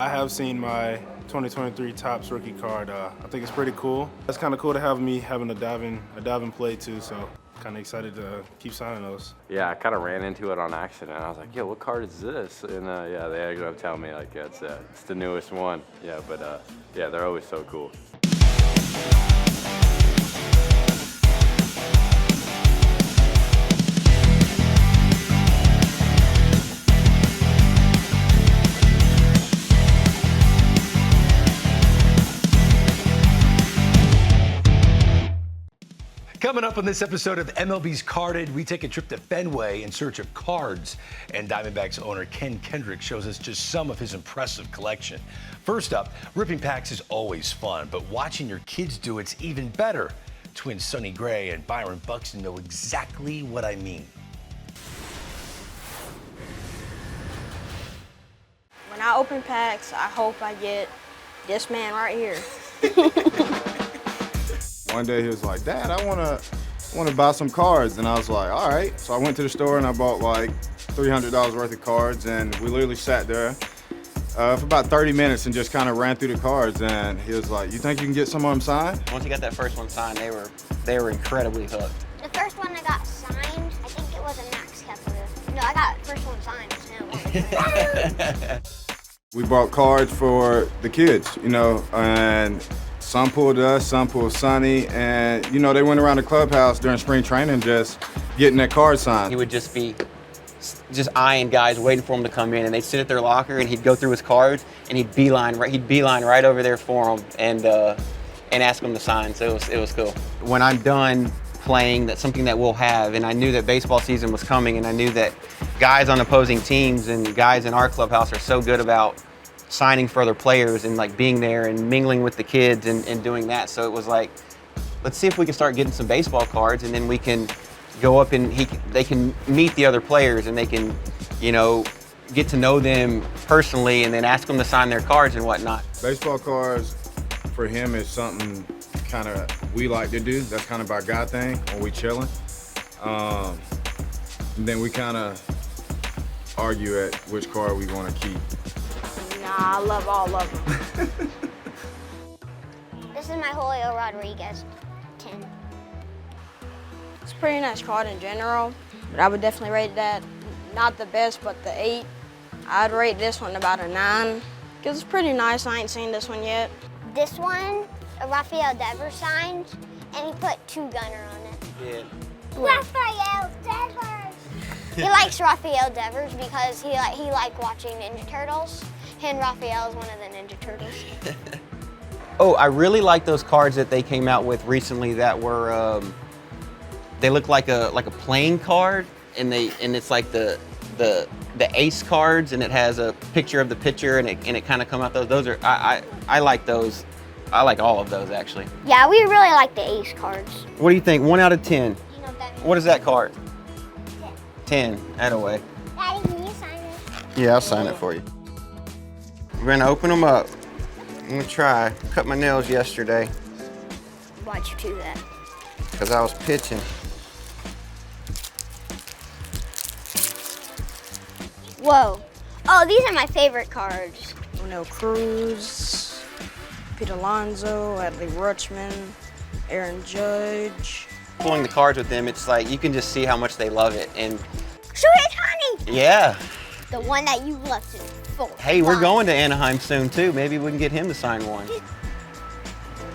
I have seen my 2023 Topps rookie card. I think it's pretty cool. It's kind of cool to have me having a diving play too, so kind of excited to keep signing those. Yeah, I kind of ran into it on accident. I was like, yo, what card is this? And yeah, they ended up telling me like, yeah, it's the newest one. Yeah, but yeah, they're always so cool. Coming up on this episode of MLB's Carded, we take a trip to Fenway in search of cards, and Diamondbacks owner Kendrick shows us just some of his impressive collection. First up, ripping packs is always fun, but watching your kids do it's even better. Twins Sonny Gray and Byron Buxton know exactly what I mean. When I open packs, I hope I get this man right here. One day he was like, Dad, I wanna buy some cards. And I was like, all right. So I went to the store and I bought like $300 worth of cards, and we literally sat there for about 30 minutes and just kind of ran through the cards. And he was like, you think you can get some of them signed? Once you got that first one signed, they were incredibly hooked. The first one I got signed, I think it was a Max Kepler. No, I got the first one signed. It was him. We bought cards for the kids, you know, and some pulled us, some pulled Sonny, and you know, they went around the clubhouse during spring training just getting their card signed. He would just be eyeing guys, waiting for him to come in, and they'd sit at their locker, and he'd go through his cards, and he'd beeline right over there for them, and ask them to sign. So it was cool. When I'm done playing, that's something that we'll have, and I knew that baseball season was coming, and I knew that guys on opposing teams and guys in our clubhouse are so good about signing for other players and like being there and mingling with the kids and doing that. So it was like, let's see if we can start getting some baseball cards, and then we can go up and they can meet the other players, and they can, you know, get to know them personally, and then ask them to sign their cards and whatnot. Baseball cards for him is something kind of we like to do. That's kind of our guy thing when we chilling. And then we kind of argue at which card we want to keep. Nah, I love all of them. This is my Julio Rodríguez 10. It's a pretty nice card in general, but I would definitely rate that not the best, but the 8. I'd rate this one about a 9, because it's pretty nice. I ain't seen this one yet. This one, Rafael Devers signed, and he put 2-gunner on it. Yeah. Rafael Devers! He likes Rafael Devers because he liked watching Ninja Turtles, and Rafael is one of the Ninja Turtles. Oh, I really like those cards that they came out with recently that were, they look like a playing card, and it's like the ace cards, and it has a picture of the pitcher, and it kind of come out. Those are I like those. I like all of those actually. Yeah, we really like the ace cards. What do you think? 1 out of 10. You know what that means? What is that card? 10. Attaway. Daddy, can you sign it? Yeah, I'll sign it for you. We're gonna open them up. I'm gonna try. Cut my nails yesterday Why'd you do that? because I was pitching. Whoa. Oh, these are my favorite cards. O'Neal Cruz, Pete Alonso, Adley Rutschman, Aaron Judge. Pulling the cards with them, it's like you can just see how much they love it. And Shohei yeah. the one that you left it for. Hey, we're going to Anaheim soon too. Maybe we can get him to sign one.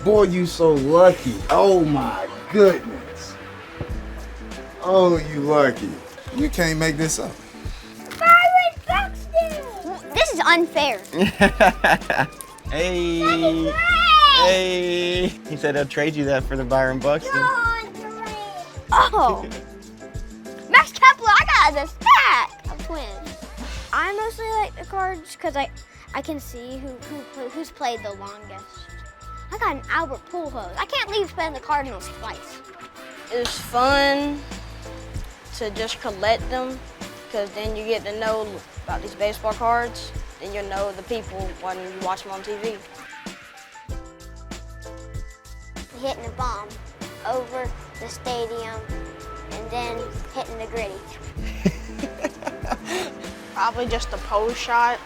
Boy, you so lucky. Oh my goodness. Oh, you lucky. You can't make this up. Byron Buxton! This is unfair. Hey. Hey. He said he'll trade you that for the Byron Buxton. Oh. Max Kepler, I got the stack of Twins. I mostly like the cards because I can see who's played the longest. I got an Albert Pujols. I can't leave playing the Cardinals twice. It was fun to just collect them, because then you get to know about these baseball cards. Then you'll know the people when you watch them on TV. Hitting a bomb over the stadium and then hitting the gritty. Probably just a pose shot.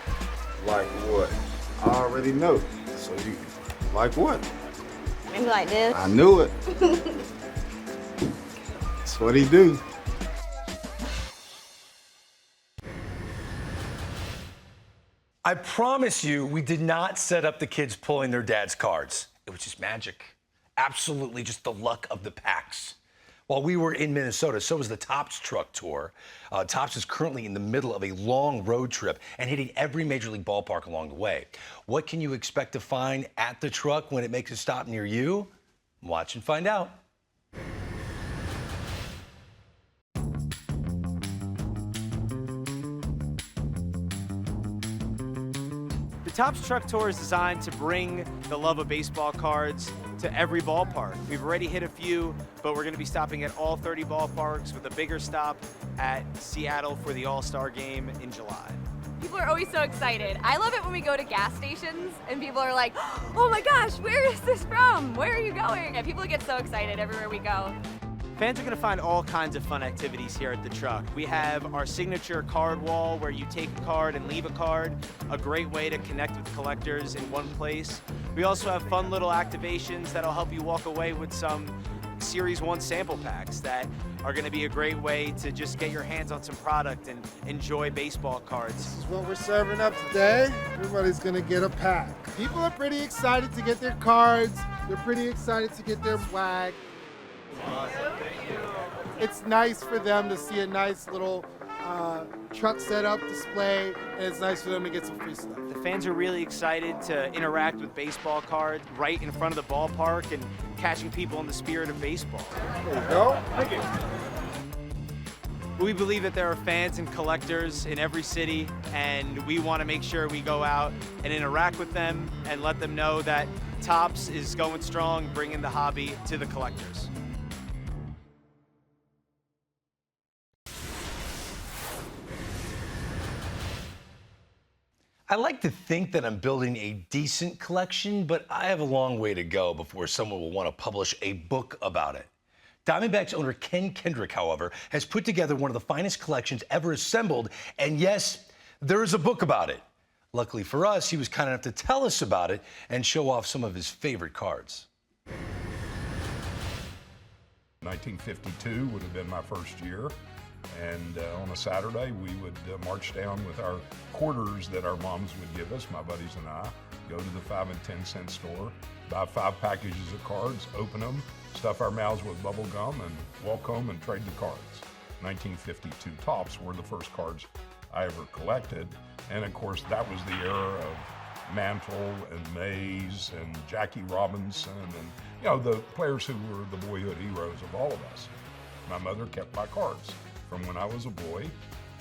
Like what? already know. So you, like what? Maybe like this. I knew it. That's what he do. I promise you, we did not set up the kids pulling their dad's cards. It was just magic. Absolutely just the luck of the packs. While we were in Minnesota, so was the Topps Truck Tour. Topps is currently in the middle of a long road trip and hitting every major league ballpark along the way. What can you expect to find at the truck when it makes a stop near you? Watch and find out. The Topps Truck Tour is designed to bring the love of baseball cards to every ballpark. We've already hit a few, but we're going to be stopping at all 30 ballparks with a bigger stop at Seattle for the All-Star Game in July. People are always so excited. I love it when we go to gas stations and people are like, oh my gosh, where is this from? Where are you going? And people get so excited everywhere we go. Fans are going to find all kinds of fun activities here at the truck. We have our signature card wall where you take a card and leave a card, a great way to connect with collectors in one place. We also have fun little activations that'll help you walk away with some Series 1 sample packs that are going to be a great way to just get your hands on some product and enjoy baseball cards. This is what we're serving up today. Everybody's going to get a pack. People are pretty excited to get their cards. They're pretty excited to get their swag. It's nice for them to see a nice little truck setup display, and it's nice for them to get some free stuff. The fans are really excited to interact with baseball cards right in front of the ballpark and catching people in the spirit of baseball. There you go. Thank you. We believe that there are fans and collectors in every city, and we want to make sure we go out and interact with them and let them know that Topps is going strong, bringing the hobby to the collectors. I like to think that I'm building a decent collection, but I have a long way to go before someone will want to publish a book about it. Diamondbacks owner Kendrick, however, has put together one of the finest collections ever assembled, and yes, there is a book about it. Luckily for us, he was kind enough to tell us about it and show off some of his favorite cards. 1952 would have been my first year. And on a Saturday, we would march down with our quarters that our moms would give us, my buddies and I, go to the 5 and 10 cent store, buy 5 packages of cards, open them, stuff our mouths with bubble gum, and walk home and trade the cards. 1952 Topps were the first cards I ever collected. And of course, that was the era of Mantle and Mays and Jackie Robinson and, you know, the players who were the boyhood heroes of all of us. My mother kept my cards from when I was a boy,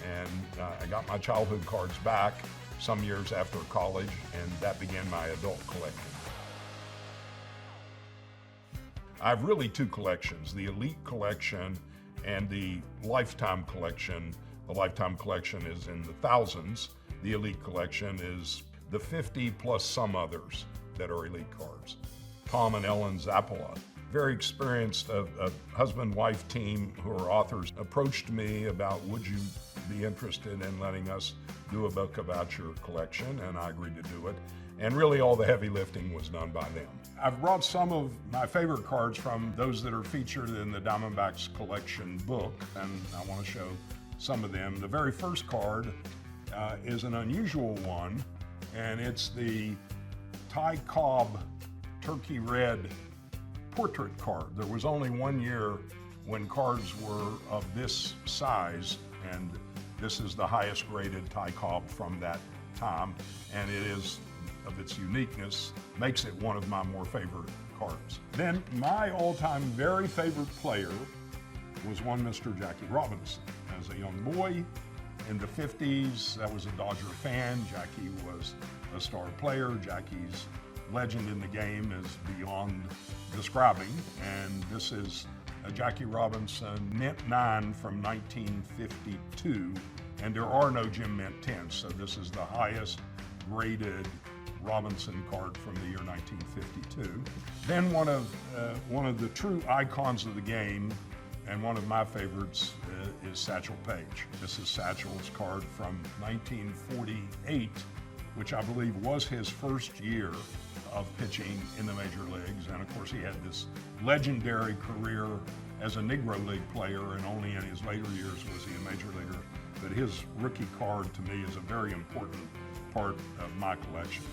and I got my childhood cards back some years after college, and that began my adult collecting. I have really 2 collections, the Elite Collection and the Lifetime Collection. The Lifetime Collection is in the thousands. The Elite Collection is the 50 plus some others that are Elite cards. Tom and Ellen Zappola, very experienced husband-wife team who are authors, approached me about, would you be interested in letting us do a book about your collection, and I agreed to do it. And really all the heavy lifting was done by them. I've brought some of my favorite cards from those that are featured in the Diamondbacks collection book, and I want to show some of them. The very first card is an unusual one, and it's the Ty Cobb Turkey Red portrait card. There was only one year when cards were of this size, and this is the highest graded Ty Cobb from that time, and it is, of its uniqueness, makes it one of my more favorite cards. Then my all-time very favorite player was one Mr. Jackie Robinson. As a young boy in the 50s, I was a Dodger fan. Jackie was a star player. Jackie's legend in the game is beyond describing, and this is a Jackie Robinson Mint 9 from 1952, and there are no Jim Mint 10s, so this is the highest graded Robinson card from the year 1952. Then one of the true icons of the game, and one of my favorites, is Satchel Paige. This is Satchel's card from 1948, which I believe was his first year of pitching in the major leagues. And of course, he had this legendary career as a Negro League player, and only in his later years was he a major leaguer. But his rookie card to me is a very important part of my collection.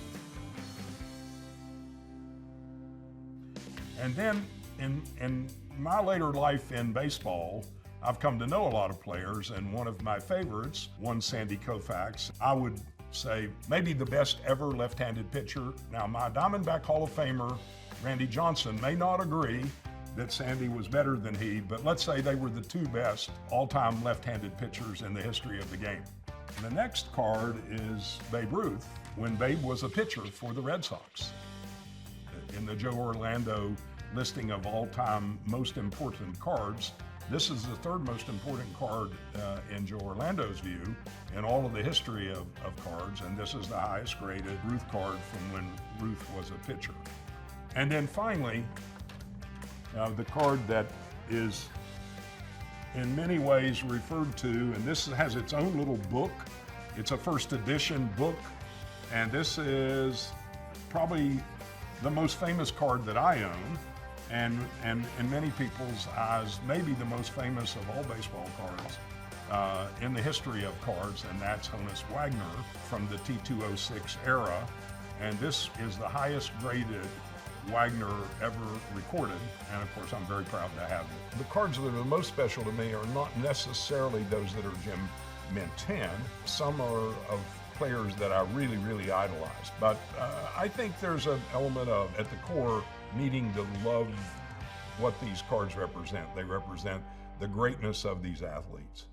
And then in my later life in baseball, I've come to know a lot of players, and one of my favorites, one Sandy Koufax, I would say maybe the best ever left-handed pitcher. Now, my Diamondback Hall of Famer, Randy Johnson, may not agree that Sandy was better than he, but let's say they were the two best all-time left-handed pitchers in the history of the game. The next card is Babe Ruth, when Babe was a pitcher for the Red Sox. In the Joe Orlando listing of all-time most important cards, this is the third most important card in Joe Orlando's view in all of the history of cards, and this is the highest graded Ruth card from when Ruth was a pitcher. And then finally, the card that is in many ways referred to, and this has its own little book. It's a first edition book, and this is probably the most famous card that I own, and in many people's eyes, maybe the most famous of all baseball cards in the history of cards, and that's Honus Wagner from the T206 era. And this is the highest graded Wagner ever recorded, and of course I'm very proud to have it. The cards that are the most special to me are not necessarily those that are Jim Mint 10. Some are of players that I really, really idolize. But I think there's an element of, at the core, needing to love what these cards represent. They represent the greatness of these athletes.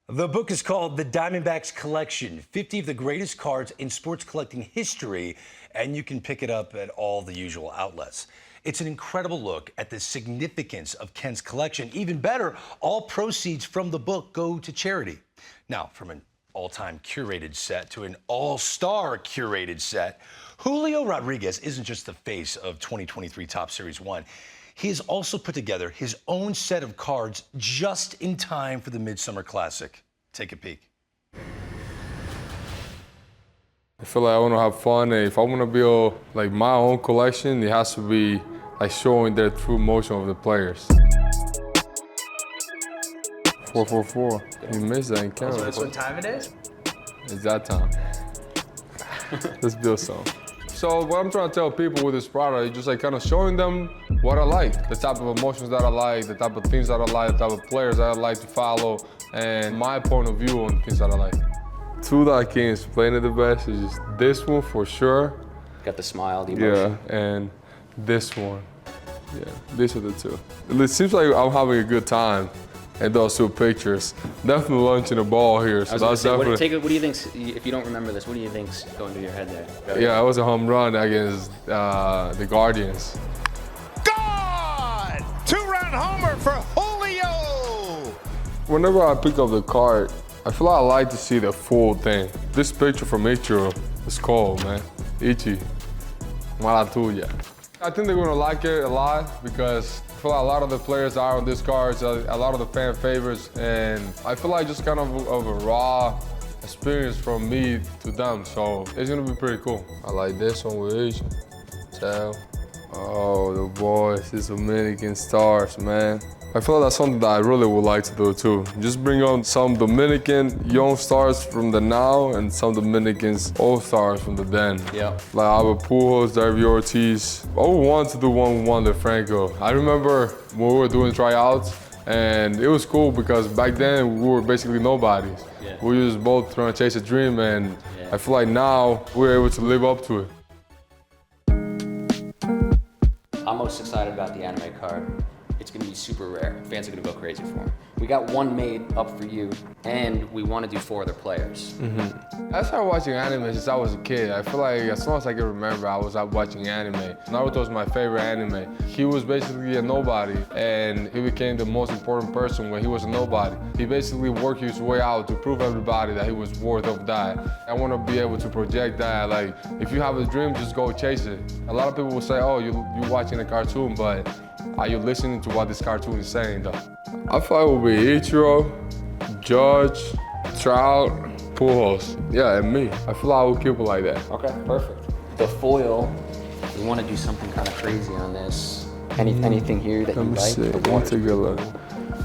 The book is called The Diamondbacks Collection, 50 of the greatest cards in sports collecting history, and you can pick it up at all the usual outlets. It's an incredible look at the significance of Ken's collection. Even better, all proceeds from the book go to charity. Now, from an all-time curated set to an all-star curated set, Julio Rodriguez isn't just the face of 2023 Topps Series 1. He has also put together his own set of cards just in time for the Midsummer Classic. Take a peek. I feel like I want to have fun, and if I want to build like my own collection, it has to be like showing their true motion of the players. 444. You missed that in camera. So that's what time it is? It's that time. Let's build some. So what I'm trying to tell people with this product is just like kind of showing them what I like, the type of emotions that I like, the type of things that I like, the type of players that I like to follow, and my point of view on things that I like. Two that I can't explain it the best is just this one for sure. Got the smile, the emotion. Yeah, and this one. Yeah, these are the two. It seems like I'm having a good time in those two pictures. Definitely launching the ball here. So that's definitely. What do you think, if you don't remember this, what do you think's going through your head there? Yeah, it was a home run against the Guardians. Gone! Two-run homer for Julio! Whenever I pick up the card, I feel like I like to see the full thing. This picture from Ichiro is cold, man. Ichi, Maratuya. I think they're gonna like it a lot because I feel like a lot of the players are on this card, a lot of the fan favorites, and I feel like just kind of a raw experience from me to them, so it's gonna be pretty cool. I like this one with Ichi. Tell. Oh, the boys, these Dominican stars, man. I feel like that's something that I really would like to do too. Just bring on some Dominican young stars from the now and some Dominicans old stars from the then. Yeah. Like Albert Pujols, David Ortiz. I would want to do one with Wander Franco. I remember when we were doing tryouts, and it was cool because back then we were basically nobodies. Yeah. We were just both trying to chase a dream, and I feel like now we're able to live up to it. I'm most excited about the anime card. It's gonna be super rare. Fans are gonna go crazy for him. We got one made up for you, and we want to do 4 other players. I started watching anime since I was a kid. I feel like as long as I can remember, I was out watching anime. Naruto was my favorite anime. He was basically a nobody, and he became the most important person when he was a nobody. He basically worked his way out to prove everybody that he was worth of that. I want to be able to project that, like, if you have a dream, just go chase it. A lot of people will say, oh, you're watching a cartoon, but are you listening to what this cartoon is saying, though? I feel like it would be Ichiro, Judge, Trout, Pujols. Yeah, and me. I feel like I would keep it like that. Okay, perfect. The foil, we want to do something kind of crazy on this. Anything here that you like? Let me take a look.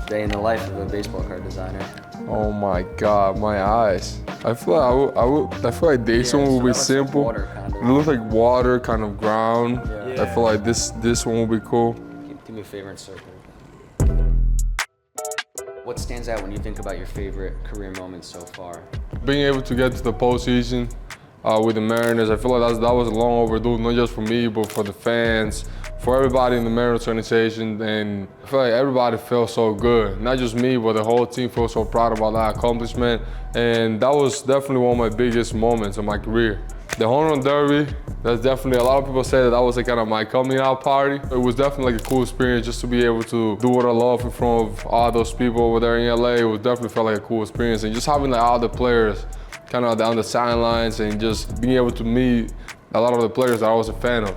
Day in the life of a baseball card designer. Oh my God, my eyes. I feel like I feel like this one will be simple. Water, kind of. It looks like water, kind of ground. Yeah. I feel like this one will be cool. Do me a favor and circle. What stands out when you think about your favorite career moments so far? Being able to get to the postseason with the Mariners, I feel like that was long overdue, not just for me, but for the fans, for everybody in the Mariners organization, and I feel like everybody felt so good. Not just me, but the whole team feels so proud about that accomplishment, and that was definitely one of my biggest moments of my career. The home run derby, that's definitely, a lot of people say that was like kind of my coming out party. It was definitely like a cool experience just to be able to do what I love in front of all those people over there in LA. It was definitely felt like a cool experience, and just having like all the players kind of down the sidelines and just being able to meet a lot of the players that I was a fan of.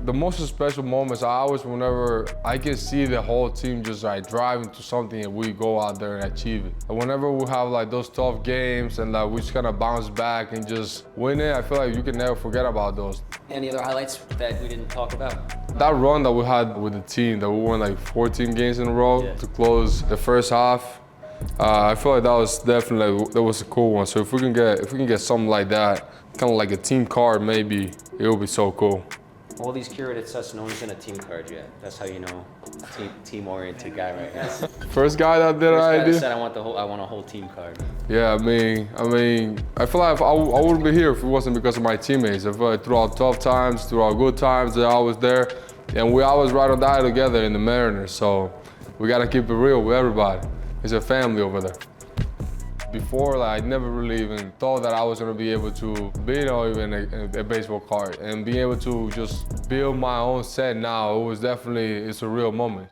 The most special moments are always whenever I can see the whole team just like driving to something and we go out there and achieve it. And whenever we have like those tough games and like we just kind of bounce back and just win it, I feel like you can never forget about those. Any other highlights that we didn't talk about? That run that we had with the team, that we won like 14 games in a row to close the first half, I feel like that was definitely, that was a cool one. So if we can get something like that, kind of like a team card maybe, it would be so cool. All these curated sets, no one's in a team card yet. That's how you know, team-oriented guy right now. First guy that did an idea? Said I want a whole team card. Yeah, I mean, I feel like I wouldn't be here if it wasn't because of my teammates. I feel like throughout tough times, throughout good times, they're always there. And we always ride or die together in the Mariners, so we gotta keep it real with everybody. It's a family over there. Before, like, I never really even thought that I was gonna be able to be, even a baseball card, and being able to just build my own set now, it was definitely, it's a real moment.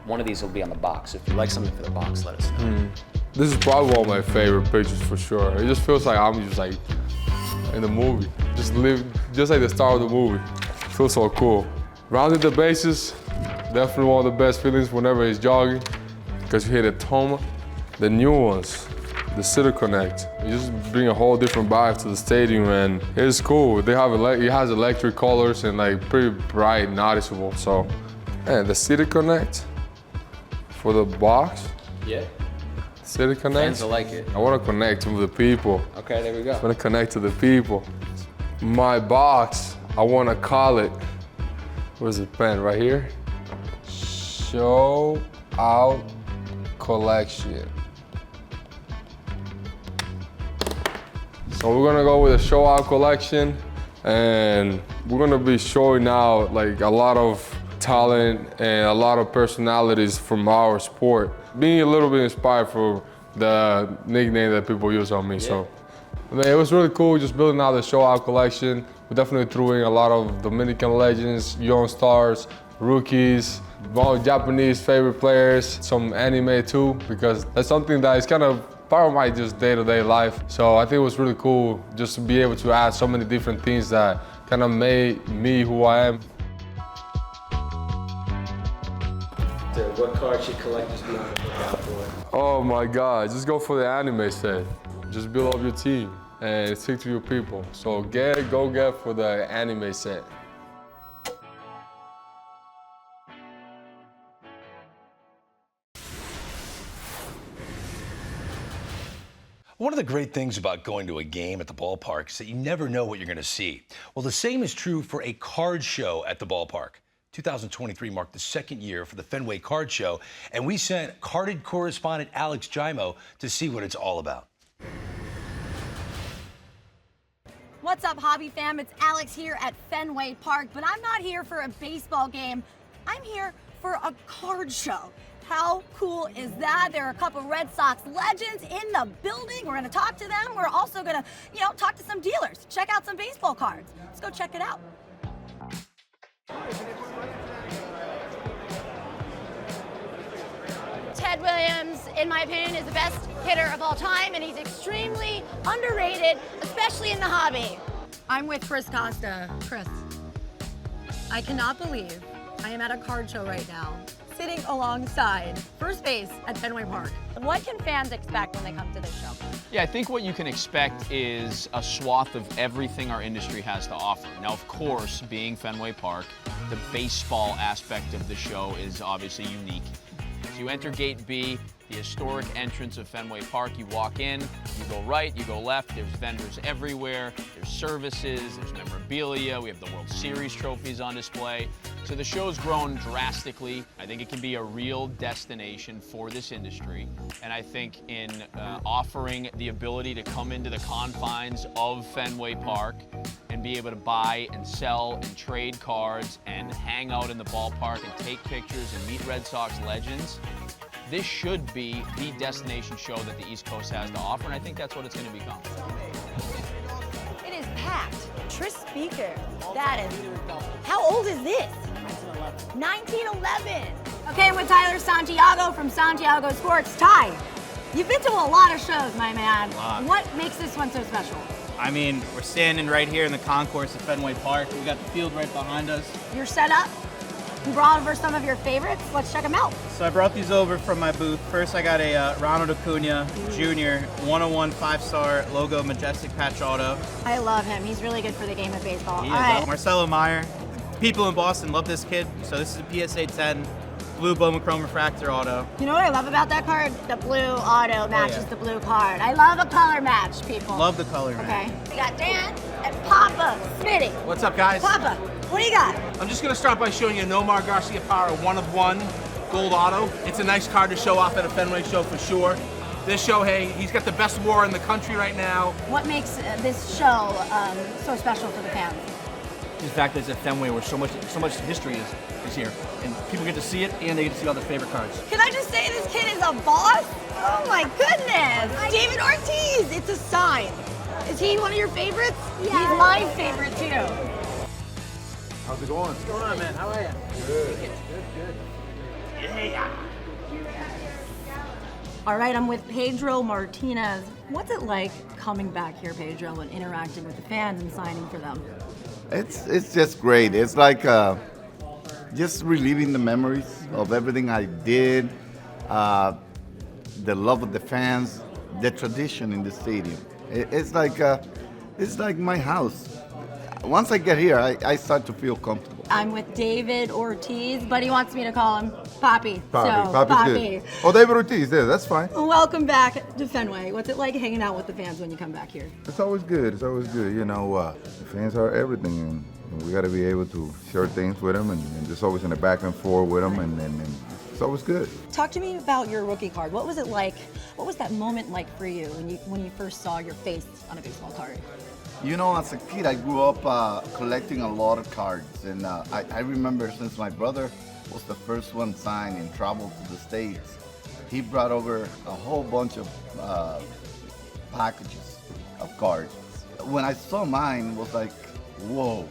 One of these will be on the box. If you like something for the box, let us know. This is probably one of my favorite pictures for sure. It just feels like I'm just like in the movie, just like the star of the movie. It feels so cool. Rounding the bases, definitely one of the best feelings whenever he's jogging, because you hit a Toma. The new ones, the City Connect, you just bring a whole different vibe to the stadium, and it's cool. It has electric colors and like pretty bright, noticeable. So, man, the City Connect for the box. Yeah. City Connect. Fans will like it. I want to connect with the people. Okay, there we go. I want to connect to the people. My box, I want to call it, where's the pen, right here? Show Out Collection. So we're gonna go with a Show Out Collection, and we're gonna be showing out like a lot of talent and a lot of personalities from our sport. Being a little bit inspired for the nickname that people use on me. Yeah. So, I mean, it was really cool just building out the Show Out Collection. We definitely threw in a lot of Dominican legends, young stars, rookies, Japanese favorite players, some anime too, because that's something that is kind of part of my just day-to-day life. So I think it was really cool just to be able to add so many different things that kind of made me who I am. So what card should collectors be on the lookout for? Oh my God, just go for the anime set. Just build up your team and stick to your people. So go get for the anime set. One of the great things about going to a game at the ballpark is that you never know what you're going to see. Well, the same is true for a card show at the ballpark. 2023 marked the second year for the Fenway Card Show, and we sent carded correspondent Alex Gimo to see what it's all about. What's up, hobby fam? It's Alex here at Fenway Park, but I'm not here for a baseball game. I'm here for a card show. How cool is that? There are a couple Red Sox legends in the building. We're gonna talk to them. We're also gonna, talk to some dealers, check out some baseball cards. Let's go check it out. Ted Williams, in my opinion, is the best hitter of all time, and he's extremely underrated, especially in the hobby. I'm with Chris Costa. Chris, I cannot believe I am at a card show right now, sitting alongside first base at Fenway Park. What can fans expect when they come to this show? Yeah, I think what you can expect is a swath of everything our industry has to offer. Now, of course, being Fenway Park, the baseball aspect of the show is obviously unique. As you enter Gate B, the historic entrance of Fenway Park, you walk in, you go right, you go left, there's vendors everywhere, there's services, there's memorabilia, we have the World Series trophies on display. So the show's grown drastically. I think it can be a real destination for this industry. And I think in offering the ability to come into the confines of Fenway Park and be able to buy and sell and trade cards and hang out in the ballpark and take pictures and meet Red Sox legends, this should be the destination show that the East Coast has to offer, and I think that's what it's going to become. It is packed. Tris Speaker. That is. How old is this? 1911. Okay, I'm with Tyler Santiago from Santiago Sports. Ty, you've been to a lot of shows, my man. What makes this one so special? I mean, we're standing right here in the concourse of Fenway Park. We got the field right behind us. You're set up. You brought over some of your favorites. Let's check them out. So I brought these over from my booth. First, I got a Ronald Acuna Jr. 101 5-star logo majestic patch auto. I love him. He's really good for the game of baseball. He All is. right. Marcelo Meyer. People in Boston love this kid. So this is a PSA 10 blue Bowman Chrome refractor auto. You know what I love about that card? The blue auto matches the blue card. I love a color match, people. Love the color match. Okay. We got Dan and Papa Smitty. What's up, guys? Papa, what do you got? I'm just going to start by showing you a Nomar Garcia Power 1-of-1 gold auto. It's a nice card to show off at a Fenway show for sure. This show, hey, he's got the best WAR in the country right now. What makes this show so special for the fans? The fact that it's at Fenway where so much history is here. And people get to see it and they get to see all their favorite cards. Can I just say this kid is a boss? Oh my goodness! David Ortiz, it's a sign. Is he one of your favorites? Yeah. He's my favorite too. How's it going? What's going on, man? How are you? Good. Good. Yeah. All right, I'm with Pedro Martinez. What's it like coming back here, Pedro, and interacting with the fans and signing for them? It's just great. It's like just reliving the memories of everything I did, the love of the fans, the tradition in the stadium. It's like my house. Once I get here, I start to feel comfortable. I'm with David Ortiz, but he wants me to call him Papi. Papi's good. Oh, David Ortiz, yeah, that's fine. Welcome back to Fenway. What's it like hanging out with the fans when you come back here? It's always good. It's always good. You know, the fans are everything, and we got to be able to share things with them, and just always in the back and forth with them, and it's always good. Talk to me about your rookie card. What was it like? What was that moment like for you when you first saw your face on a baseball card? You know, as a kid, I grew up collecting a lot of cards, and I remember since my brother was the first one signed and traveled to the States, he brought over a whole bunch of packages of cards. When I saw mine, it was like, whoa.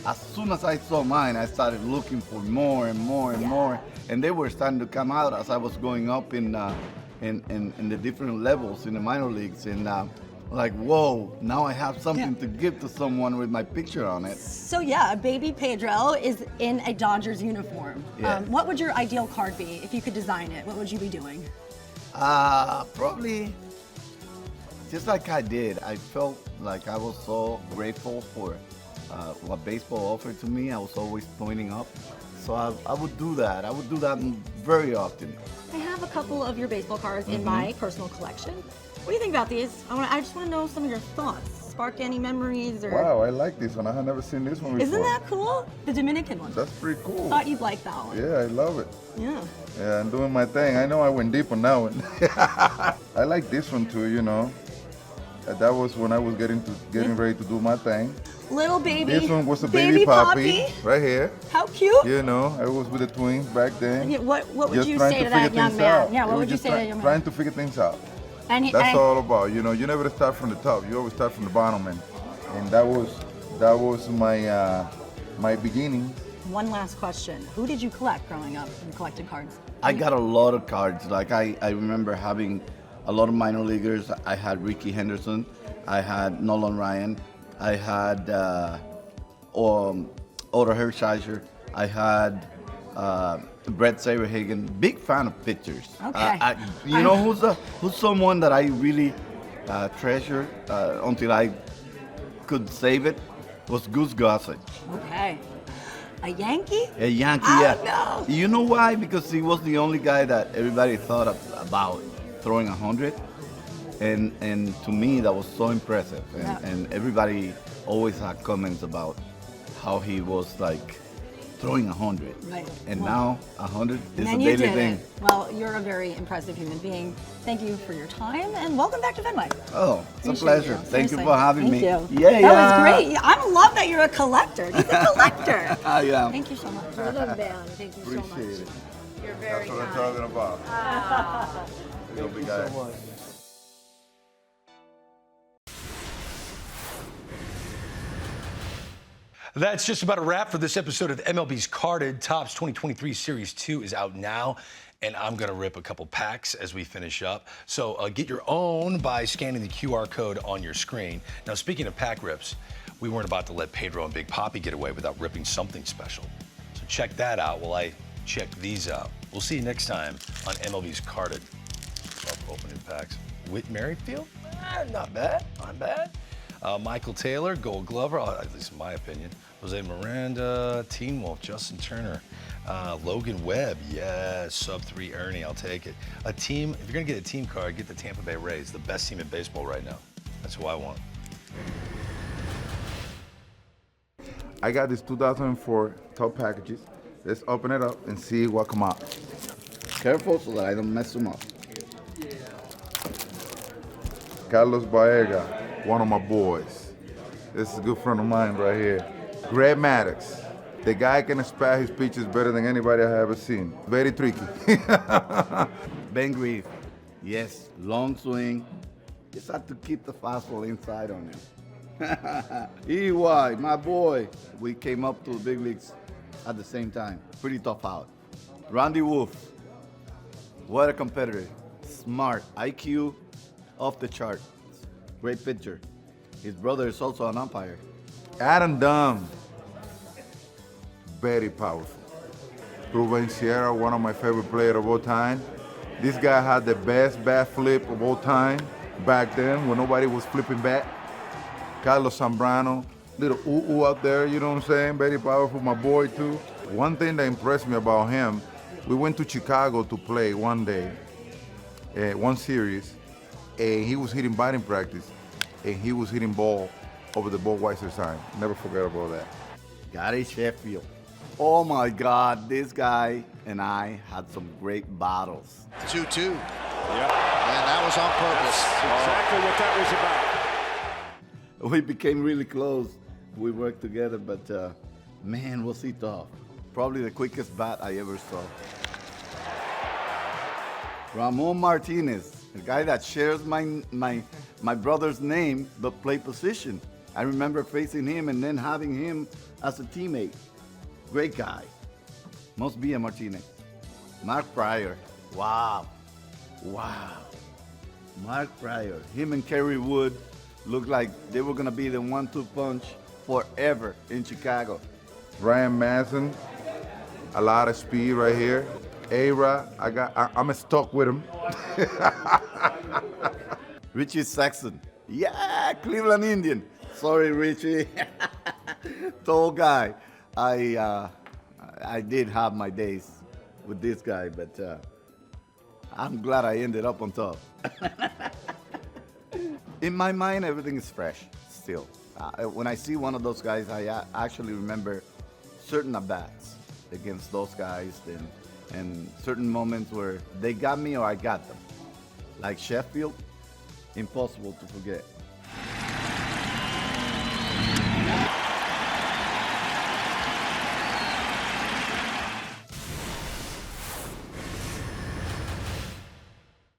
As soon as I saw mine, I started looking for more and more and more, and they were starting to come out as I was going up in the different levels in the minor leagues, and like, whoa, now I have something to give to someone with my picture on it. So yeah, baby Pedro is in a Dodgers uniform. Yeah. What would your ideal card be if you could design it? What would you be doing? Probably just like I did. I felt like I was so grateful for what baseball offered to me. I was always pointing up. So I would do that. I would do that very often. I have a couple of your baseball cards in my personal collection. What do you think about these? I just want to know some of your thoughts. Spark any memories or? Wow, I like this one. I have never seen this one before. Isn't that cool? The Dominican one. That's pretty cool. Thought you'd like that one. Yeah, I love it. Yeah. Yeah, I'm doing my thing. I know I went deep on that one. I like this one too, you know. That was when I was getting ready to do my thing. Little baby. This one was a baby Papi, right here. How cute. You know, I was with the twins back then. Yeah, what would Just you trying say to to that figure young things man? out. Yeah, what It would was you just say to that young man? Trying to figure things out. That's all about, you know, you never start from the top. You always start from the bottom, and that was my beginning. One last question. Who did you collect growing up and collected cards? I got a lot of cards. Like I remember having a lot of minor leaguers. I had Ricky Henderson. I had Nolan Ryan. I had Otto Hershiser. I had Brett Saberhagen. Big fan of pictures. Okay. You know who's someone that I really treasure until I could save it was Goose Gossett. Okay. A Yankee? A Yankee, Oh, yeah. no. You know why? Because he was the only guy that everybody thought about throwing 100. And to me, that was so impressive. And everybody always had comments about how he was like throwing 100. Right. And Well, now 100 And is a then you daily did thing. it. Well, you're a very impressive human being. Thank you for your time and welcome back to Fenway. Oh, it's a Appreciate pleasure. you. Thank you Seriously. for having Thank me. you. Yeah, That was great. I love that you're a collector. He's a collector. I am. Thank you so much. You're the man. Thank you so much. Appreciate it. You're very That's what I'm kind. talking about. Thank you so much. That's just about a wrap for this episode of MLB's Carded. Topps 2023 Series 2 is out now, and I'm going to rip a couple packs as we finish up. So get your own by scanning the QR code on your screen. Now, speaking of pack rips, we weren't about to let Pedro and Big Papi get away without ripping something special. So check that out while I check these out. We'll see you next time on MLB's Carded. Love opening packs. Whit Merrifield? Not bad, not bad. Michael Taylor, Gold Glover, at least in my opinion. Jose Miranda, Teen Wolf, Justin Turner, Logan Webb, yes, sub-3 Ernie, I'll take it. A team, if you're gonna get a team card, get the Tampa Bay Rays, the best team in baseball right now. That's who I want. I got these 2004 top packages. Let's open it up and see what come out. Careful so that I don't mess them up. Carlos Baerga, one of my boys. This is a good friend of mine right here. Greg Maddox. The guy can spot his pitches better than anybody I have ever seen. Very tricky. Ben Grief. Yes, long swing. Just have to keep the fastball inside on him. EY, my boy. We came up to the big leagues at the same time. Pretty tough out. Randy Wolf. What a competitor. Smart. IQ off the chart. Great pitcher. His brother is also an umpire. Adam Dunn. Very powerful. Ruben Sierra, one of my favorite players of all time. This guy had the best bat flip of all time back then when nobody was flipping bat. Carlos Zambrano, little ooh out there, you know what I'm saying? Very powerful, my boy too. One thing that impressed me about him, we went to Chicago to play one day, one series, and he was hitting batting practice, and he was hitting ball over the Budweiser sign. Never forget about that. Gary Sheffield. Oh my God, this guy and I had some great battles. 2-2. Yep. And that was on purpose. That's exactly what that was about. We became really close. We worked together, but man, was he tough. Probably the quickest bat I ever saw. Ramon Martinez, the guy that shares my brother's name, but play position. I remember facing him and then having him as a teammate. Great guy. Must be a Martinez. Mark Pryor. Wow. Wow. Mark Pryor. Him and Kerry Wood looked like they were going to be the 1-2 punch forever in Chicago. Ryan Madsen, a lot of speed right here. A-Rod, I'm stuck with him. Richie Sexton. Yeah, Cleveland Indian. Sorry, Richie. Tall guy. I did have my days with this guy, but I'm glad I ended up on top. In my mind, everything is fresh still. When I see one of those guys, I actually remember certain at-bats against those guys and certain moments where they got me or I got them. Like Sheffield, impossible to forget.